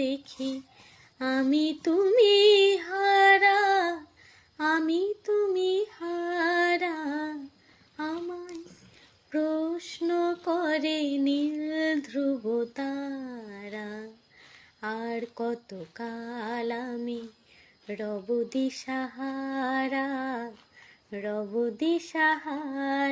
দেখি আমি তুমি হারা, আমি তুমি হারা। আমায় প্রশ্ন করে নীল ধ্রুব তারা, আর কত কাল আমি রব দিশাহারা, রব দিশাহারা।